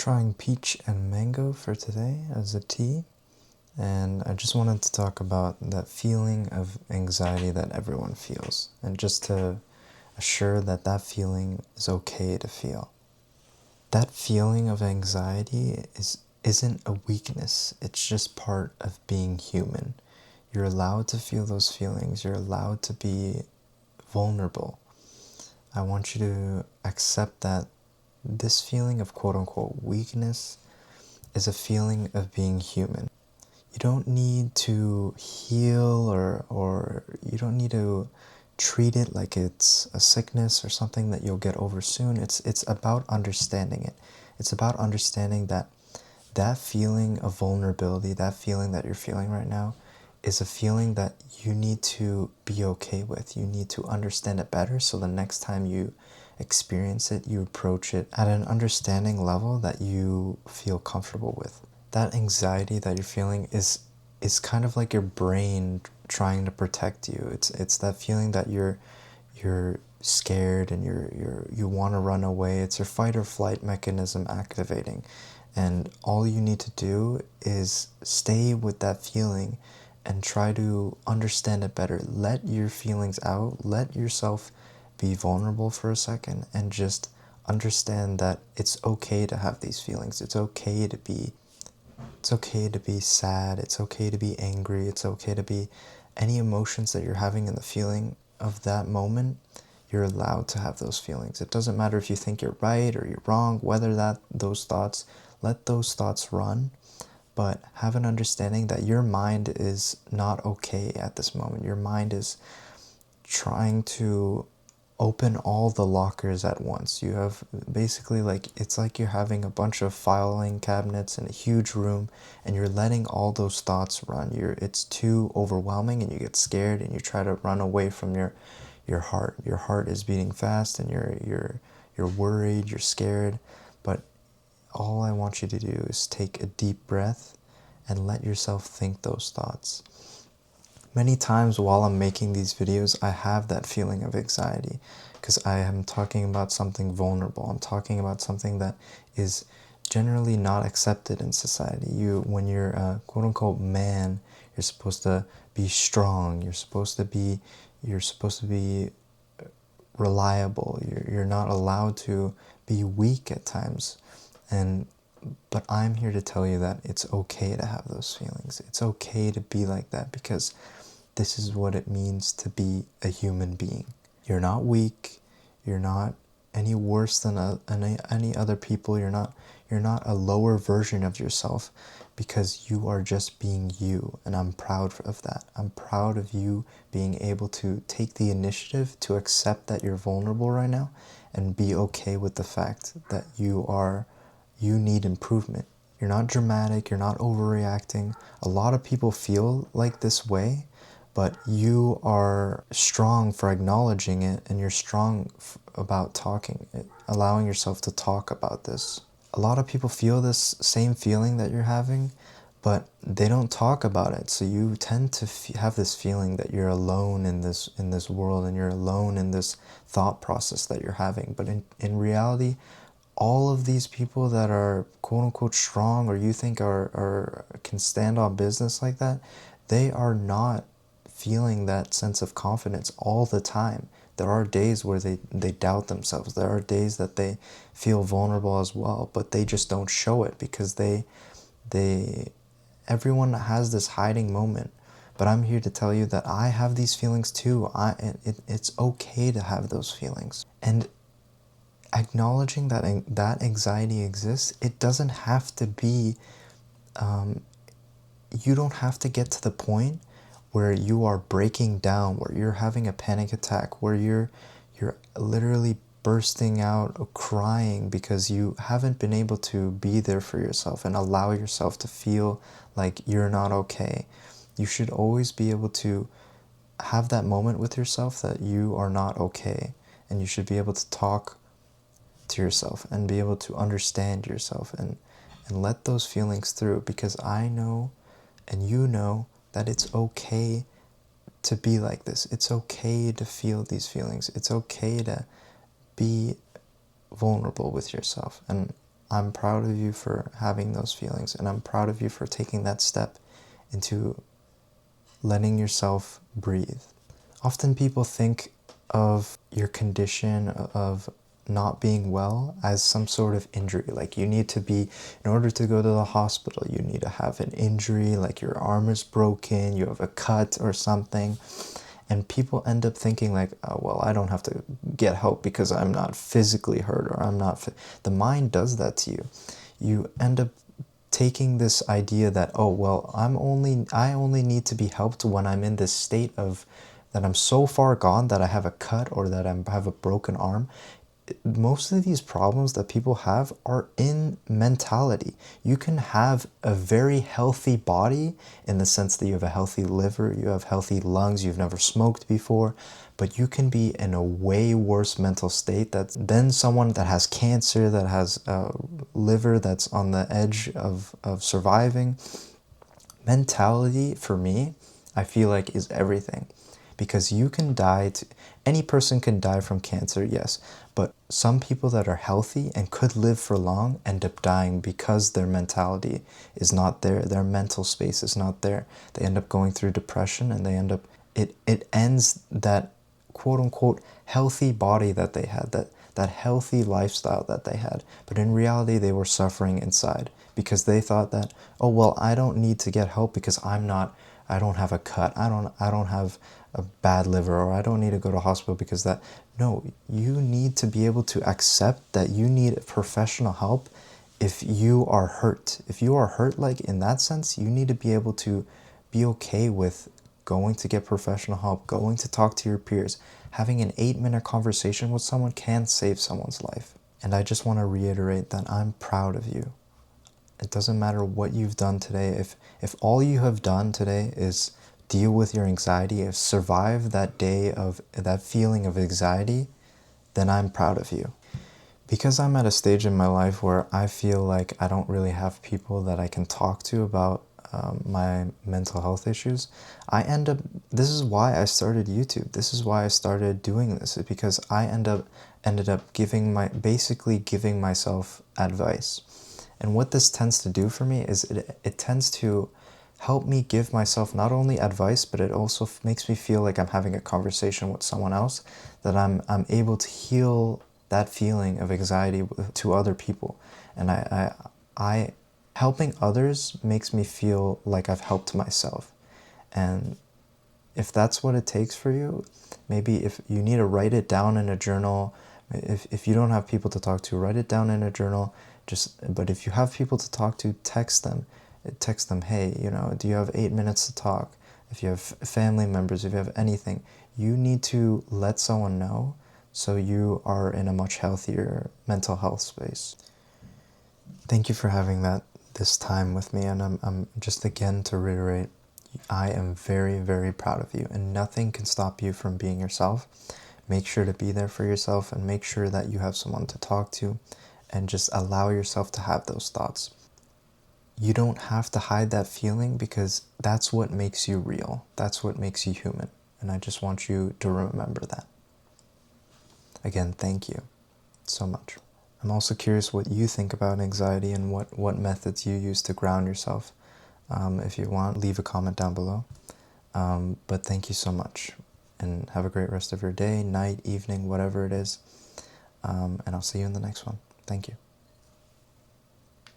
trying peach and mango for today as a tea, and I just wanted to talk about that feeling of anxiety that everyone feels, and just to assure that that feeling is okay to feel. That feeling of anxiety isn't a weakness, it's just part of being human. You're allowed to feel those feelings, you're allowed to be vulnerable. I want you to accept that this feeling of quote-unquote weakness is a feeling of being human. You don't need to heal or you don't need to treat it like it's a sickness or something that you'll get over soon. It's about understanding it. It's about understanding that that feeling of vulnerability, that feeling that you're feeling right now, is a feeling that you need to be okay with. You need to understand it better so the next time you experience it, you approach it at an understanding level that you feel comfortable with. That anxiety that you're feeling is kind of like your brain trying to protect you. It's that feeling that you're scared and you want to run away. It's your fight or flight mechanism activating. And all you need to do is stay with that feeling and try to understand it better. Let your feelings out. Let yourself be vulnerable for a second and just understand that it's okay to have these feelings. It's okay to be sad. It's okay to be angry. It's okay to be any emotions that you're having in the feeling of that moment. You're allowed to have those feelings. It doesn't matter if you think you're right or you're wrong, whether let those thoughts run, but have an understanding that your mind is not okay at this moment. Your mind is trying to open all the lockers at once. You have basically it's like you're having a bunch of filing cabinets in a huge room and you're letting all those thoughts run. It's too overwhelming and you get scared and you try to run away from your heart. Your heart is beating fast and you're worried, you're scared, but all I want you to do is take a deep breath and let yourself think those thoughts. Many times while I'm making these videos, I have that feeling of anxiety because I am talking about something vulnerable. I'm talking about something that is generally not accepted in society. When you're a quote-unquote man, you're supposed to be strong. You're supposed to be reliable. You're not allowed to be weak at times. But I'm here to tell you that it's okay to have those feelings. It's okay to be like that because this is what it means to be a human being. You're not weak. You're not any worse than any other people. You're not a lower version of yourself because you are just being you, and I'm proud of that. I'm proud of you being able to take the initiative to accept that you're vulnerable right now and be okay with the fact that you need improvement. You're not dramatic, you're not overreacting. A lot of people feel like this way, but you are strong for acknowledging it, and you're strong about allowing yourself to talk about this. A lot of people feel this same feeling that you're having, but they don't talk about it. So you tend to have this feeling that you're alone in this world, and you're alone in this thought process that you're having. But in reality, all of these people that are quote-unquote strong, or you think can stand on business like that, they are not feeling that sense of confidence all the time. There are days where they doubt themselves. There are days that they feel vulnerable as well, but they just don't show it because everyone has this hiding moment. But I'm here to tell you that I have these feelings too. It's okay to have those feelings. And acknowledging that anxiety exists, it doesn't have to be, you don't have to get to the point where you are breaking down, where you're having a panic attack, where you're literally bursting out or crying because you haven't been able to be there for yourself and allow yourself to feel like you're not okay. You should always be able to have that moment with yourself that you are not okay, and you should be able to talk to yourself and be able to understand yourself and let those feelings through, because I know and you know that it's okay to be like this. It's okay to feel these feelings. It's okay to be vulnerable with yourself. And I'm proud of you for having those feelings, and I'm proud of you for taking that step into letting yourself breathe. Often people think of your condition of not being well as some sort of injury. Like you need to be, in order to go to the hospital, you need to have an injury, like your arm is broken, you have a cut or something. And people end up thinking like, oh, well, I don't have to get help because I'm not physically hurt, or I'm not. The mind does that to you. You end up taking this idea that, oh, well, I only need to be helped when I'm in this state of that I'm so far gone that I have a cut or that I have a broken arm. Most of these problems that people have are in mentality. You can have a very healthy body in the sense that you have a healthy liver, you have healthy lungs, you've never smoked before, but you can be in a way worse mental state than someone that has cancer, that has a liver that's on the edge of surviving. Mentality, for me, I feel like is everything. Because you can die, any person can die from cancer, yes, but some people that are healthy and could live for long end up dying because their mentality is not there, their mental space is not there. They end up going through depression, and they end up, it ends that quote unquote healthy body that they had, that healthy lifestyle that they had. But in reality, they were suffering inside because they thought that, oh, well, I don't need to get help because I don't have a cut, I don't have a bad liver, or I don't need to go to hospital because that. No, you need to be able to accept that you need professional help if you are hurt. If you are hurt, like in that sense, you need to be able to be okay with going to get professional help, going to talk to your peers. Having an 8-minute conversation with someone can save someone's life. And I just want to reiterate that I'm proud of you. It doesn't matter what you've done today. If all you have done today is deal with your anxiety, if survive that day of that feeling of anxiety, then I'm proud of you. Because I'm at a stage in my life where I feel like I don't really have people that I can talk to about my mental health issues, this is why I started YouTube. This is why I started doing this, because I ended up basically giving myself advice. And what this tends to do for me is it tends to help me give myself not only advice, but it also makes me feel like I'm having a conversation with someone else, that I'm able to heal that feeling of anxiety to other people. And I helping others makes me feel like I've helped myself. And if that's what it takes for you, maybe if you need to write it down in a journal, if you don't have people to talk to, write it down in a journal. But if you have people to talk to, text them. Text them, hey, do you have 8 minutes to talk? If you have family members, if you have anything, you need to let someone know so you are in a much healthier mental health space. Thank you for having this time with me, and I'm just again to reiterate, I am very, very proud of you, and nothing can stop you from being yourself. Make sure to be there for yourself, and make sure that you have someone to talk to, and just allow yourself to have those thoughts. You don't have to hide that feeling, because that's what makes you real. That's what makes you human. And I just want you to remember that. Again, thank you so much. I'm also curious what you think about anxiety and what methods you use to ground yourself. If you want, leave a comment down below. But thank you so much. And have a great rest of your day, night, evening, whatever it is. And I'll see you in the next one. Thank you.